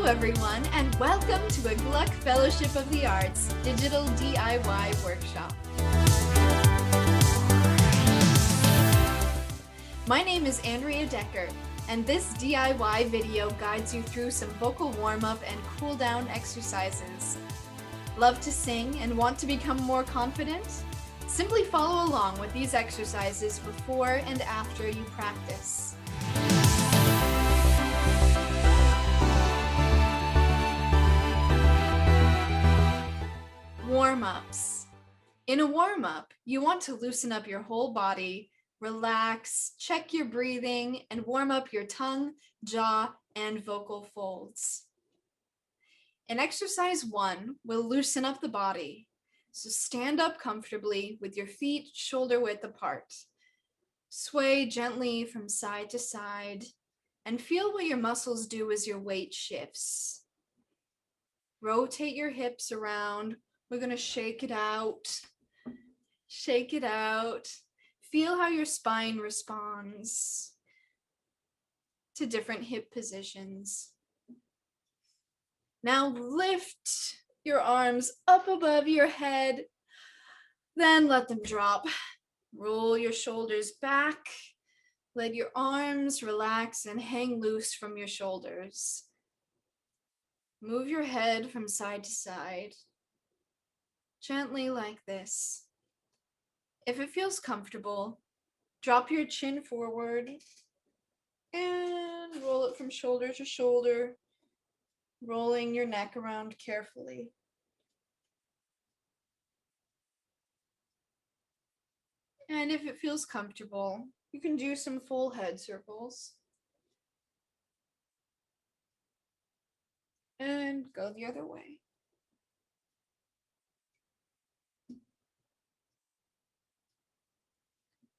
everyone, and welcome to a Gluck Fellowship of the Arts digital DIY workshop. My name is Andrea Decker, and this DIY video guides you through some vocal warm-up and cool-down exercises. Love to sing and want to become more confident? Simply follow along with these exercises before and after you practice. Warm-ups. In a warm-up, you want to loosen up your whole body, relax, check your breathing, and warm up your tongue, jaw, and vocal folds. In exercise 1, we'll loosen up the body. So stand up comfortably with your feet shoulder width apart. Sway gently from side to side, and feel what your muscles do as your weight shifts. Rotate your hips around. We're going to shake it out. Shake it out. Feel how your spine responds to different hip positions. Now lift your arms up above your head, then let them drop. Roll your shoulders back. Let your arms relax and hang loose from your shoulders. Move your head from side to side, gently like this. If it feels comfortable, drop your chin forward and roll it from shoulder to shoulder, rolling your neck around carefully. And if it feels comfortable, you can do some full head circles. And go the other way.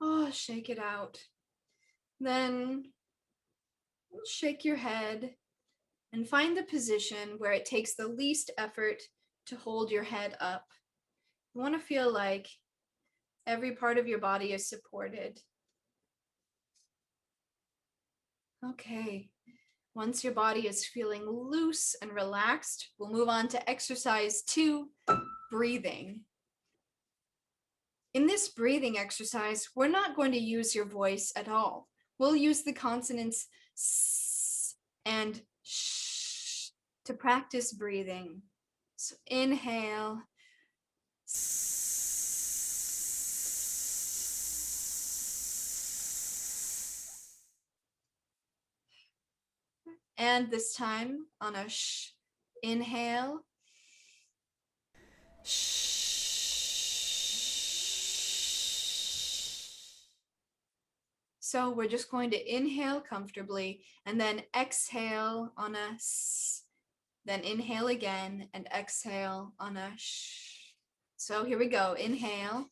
Oh, shake it out. Then shake your head and find the position where it takes the least effort to hold your head up. You want to feel like every part of your body is supported. Okay, once your body is feeling loose and relaxed, we'll move on to exercise 2, breathing. In this breathing exercise, we're not going to use your voice at all. We'll use the consonants S and Sh to practice breathing. So inhale, and this time on a sh, inhale, so we're just going to inhale comfortably and then exhale on a s, then inhale again and exhale on a sh. So here we go, inhale.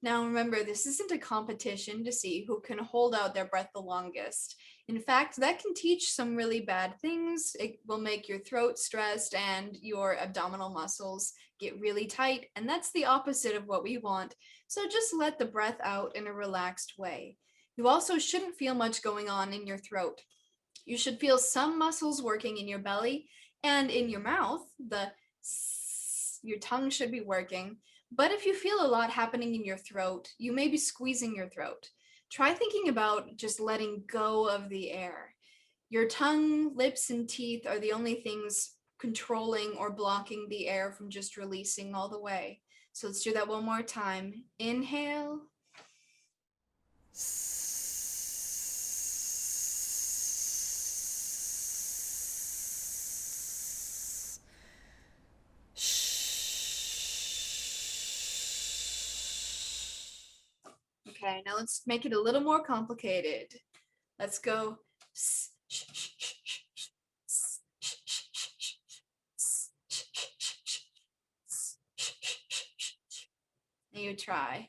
Now remember, this isn't a competition to see who can hold out their breath the longest. In fact, that can teach some really bad things. It will make your throat stressed and your abdominal muscles get really tight, and that's the opposite of what we want. So just let the breath out in a relaxed way. You also shouldn't feel much going on in your throat. You should feel some muscles working in your belly and in your mouth. Your tongue should be working. But if you feel a lot happening in your throat, you may be squeezing your throat. Try thinking about just letting go of the air. Your tongue, lips, and teeth are the only things controlling or blocking the air from just releasing all the way. So let's do that one more time. Inhale. Okay, now let's make it a little more complicated. Let's go. You try.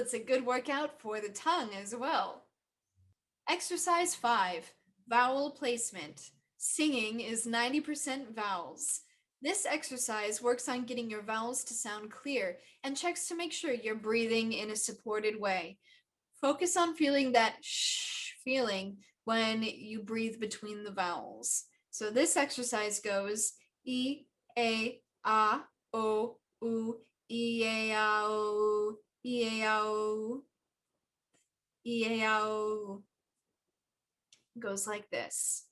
that's a good workout for the tongue as well. Exercise 5, Vowel Placement. Singing is 90% vowels. This exercise works on getting your vowels to sound clear and checks to make sure you're breathing in a supported way. Focus on feeling that shh feeling when you breathe between the vowels. So this exercise goes E, A, A, O, U, E, A, O, E, A, O, E, A, O. Goes like this.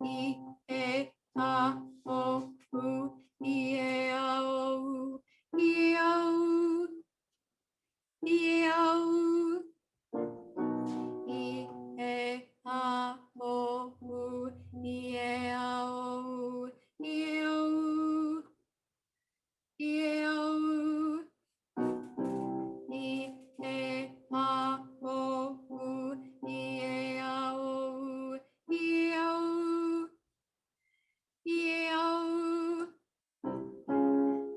E, A, O, U, E, A, O, E, A, O, E, A, O, E, A, O, U, E, A, O, E, A, O, E, A, O, E, A, O, U, E, A, O, E, A, O, E, A, O,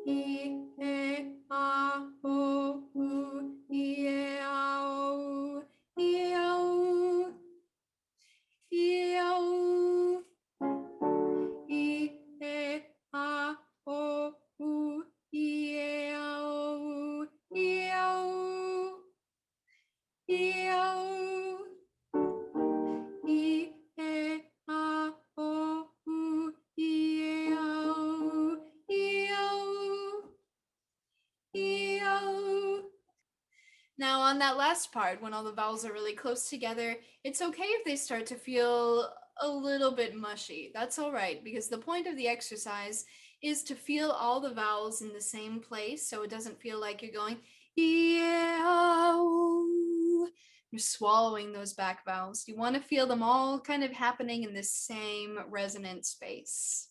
E, A, O, U, E, A, O, E, A, O, E, A, O, E, A, O, U, E, A, O, E, A, O, E, A, O, E, A, O, U, E, A, O, E, A, O, E, A, O. Now on that last part, when all the vowels are really close together, it's okay if they start to feel a little bit mushy. That's all right, because the point of the exercise is to feel all the vowels in the same place, so it doesn't feel like you're going you're swallowing those back vowels. You want to feel them all kind of happening in the same resonant space.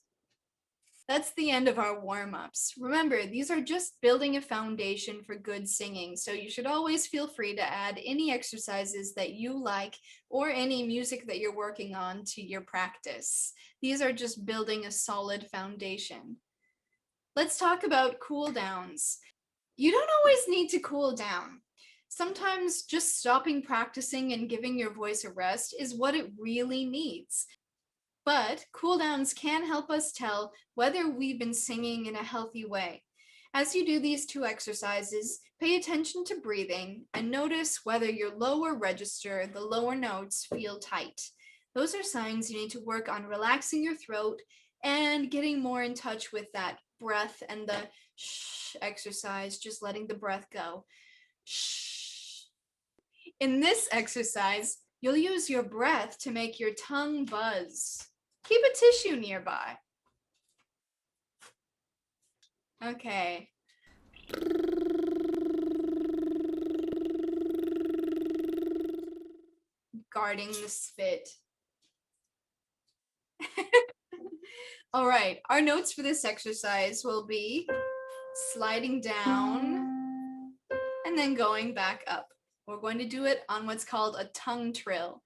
That's the end of our warm-ups. Remember, these are just building a foundation for good singing, so you should always feel free to add any exercises that you like or any music that you're working on to your practice. These are just building a solid foundation. Let's talk about cooldowns. You don't always need to cool down. Sometimes just stopping practicing and giving your voice a rest is what it really needs. But cooldowns can help us tell whether we've been singing in a healthy way. As you do these two exercises, pay attention to breathing and notice whether your lower register, the lower notes, feel tight. Those are signs you need to work on relaxing your throat and getting more in touch with that breath and the shh exercise, just letting the breath go. Shh. In this exercise, you'll use your breath to make your tongue buzz. Keep a tissue nearby. Okay. Guarding the spit. All right, our notes for this exercise will be sliding down and then going back up. We're going to do it on what's called a tongue trill.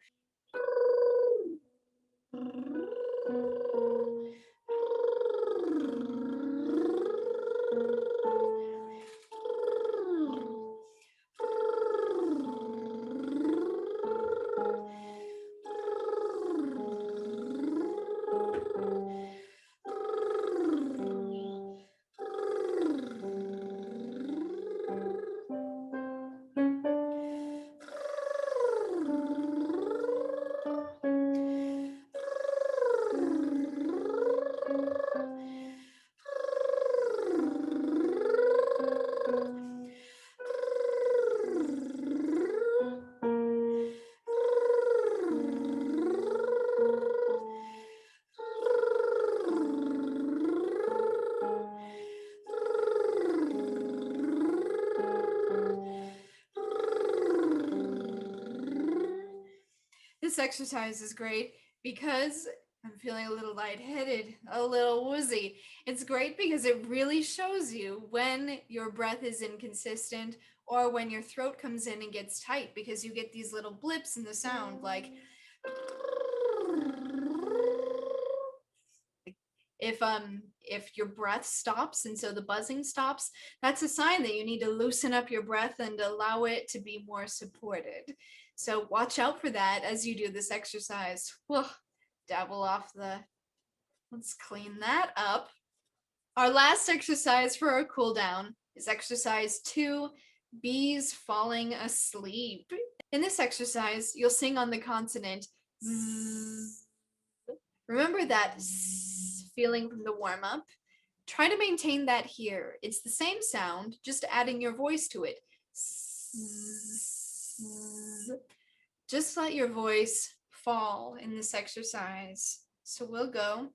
This exercise is great because I'm feeling a little lightheaded, a little woozy. It's great because it really shows you when your breath is inconsistent or when your throat comes in and gets tight, because you get these little blips in the sound like If your breath stops and so the buzzing stops, that's a sign that you need to loosen up your breath and allow it to be more supported. So watch out for that as you do this exercise. Whoa, dabble off the, let's clean that up. Our last exercise for our cool down is exercise 2, bees falling asleep. In this exercise, you'll sing on the consonant zzz. Remember that zzz feeling from the warm-up? Try to maintain that here. It's the same sound, just adding your voice to it. Zzz. Just let your voice fall in this exercise. So we'll go.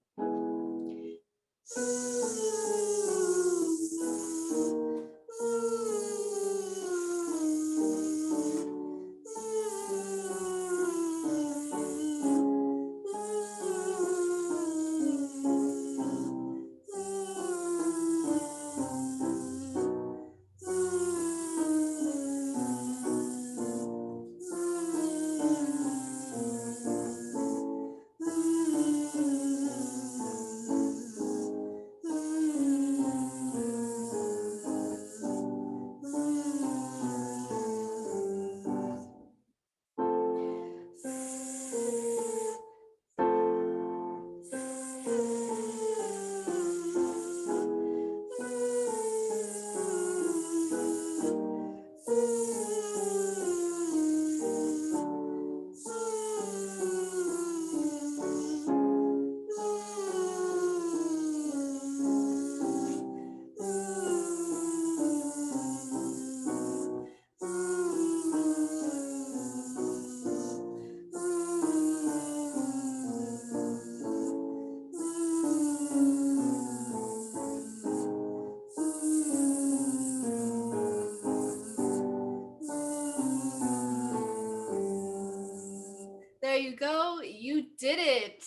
There you go, you did it!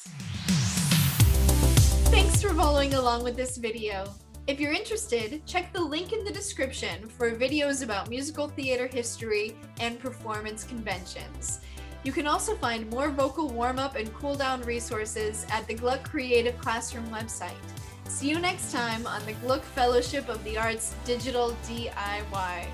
Thanks for following along with this video. If you're interested, check the link in the description for videos about musical theater history and performance conventions. You can also find more vocal warm-up and cool-down resources at the Gluck Creative Classroom website. See you next time on the Gluck Fellowship of the Arts Digital DIY.